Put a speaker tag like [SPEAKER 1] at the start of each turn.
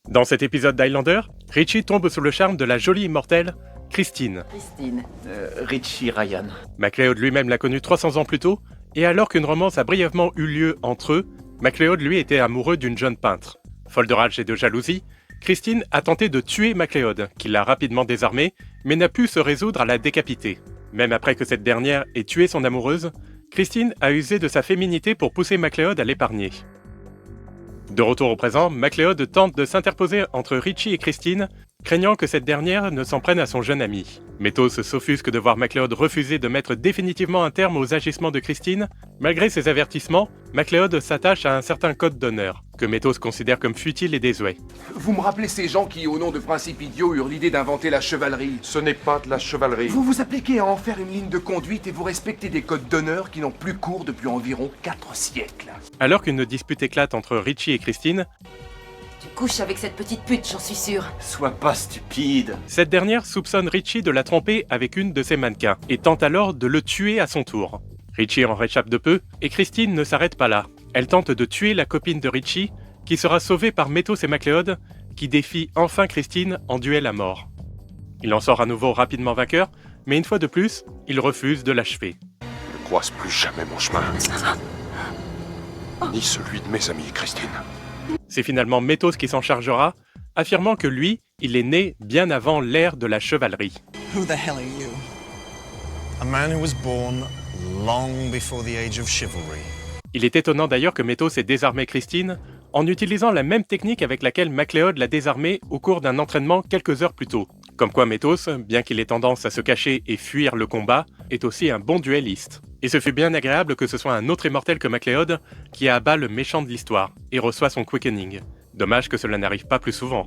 [SPEAKER 1] Dans cet épisode d'Highlander, Richie tombe sous le charme de la jolie immortelle Christine.
[SPEAKER 2] Richie Ryan.
[SPEAKER 1] MacLeod lui-même l'a connue 300 ans plus tôt, et alors qu'une romance a brièvement eu lieu entre eux, MacLeod lui était amoureux d'une jeune peintre. Folle de rage et de jalousie, Christine a tenté de tuer MacLeod, qui l'a rapidement désarmé, mais n'a pu se résoudre à la décapiter. Même après que cette dernière ait tué son amoureuse, Christine a usé de sa féminité pour pousser MacLeod à l'épargner. De retour au présent, MacLeod tente de s'interposer entre Richie et Christine, craignant que cette dernière ne s'en prenne à son jeune ami. Métos s'offusque de voir MacLeod refuser de mettre définitivement un terme aux agissements de Christine. Malgré ses avertissements, MacLeod s'attache à un certain code d'honneur, que Métos considère comme futile et désuet.
[SPEAKER 3] Vous me rappelez ces gens qui, au nom de principes idiots, eurent l'idée d'inventer la chevalerie.
[SPEAKER 4] Ce n'est pas de la chevalerie.
[SPEAKER 3] Vous vous appliquez à en faire une ligne de conduite et vous respectez des codes d'honneur qui n'ont plus cours depuis environ 4 siècles.
[SPEAKER 1] Alors qu'une dispute éclate entre Richie et Christine,
[SPEAKER 5] Tu couches avec cette petite pute, j'en suis sûre.
[SPEAKER 2] Sois pas stupide.
[SPEAKER 1] cette dernière soupçonne Richie de la tromper avec une de ses mannequins, et tente alors de le tuer à son tour. Richie en réchappe de peu, et Christine ne s'arrête pas là. Elle tente de tuer la copine de Richie, qui sera sauvée par Métos et MacLeod, qui défient enfin Christine en duel à mort. Il en sort à nouveau rapidement vainqueur, mais une fois de plus, il refuse de l'achever.
[SPEAKER 4] Ne croise plus jamais mon chemin. Ni celui de mes amis, Christine.
[SPEAKER 1] C'est finalement Métos qui s'en chargera, affirmant que lui, il est né bien avant l'ère de la chevalerie.
[SPEAKER 6] Who the hell are you? A man who was born long before the age of chivalry.
[SPEAKER 1] Il est étonnant d'ailleurs que Métos ait désarmé Christine en utilisant la même technique avec laquelle MacLeod l'a désarmée au cours d'un entraînement quelques heures plus tôt. Comme quoi Métos, bien qu'il ait tendance à se cacher et fuir le combat, est aussi un bon duelliste. Et ce fut bien agréable que ce soit un autre immortel que MacLeod qui abat le méchant de l'histoire et reçoit son quickening. Dommage que cela n'arrive pas plus souvent.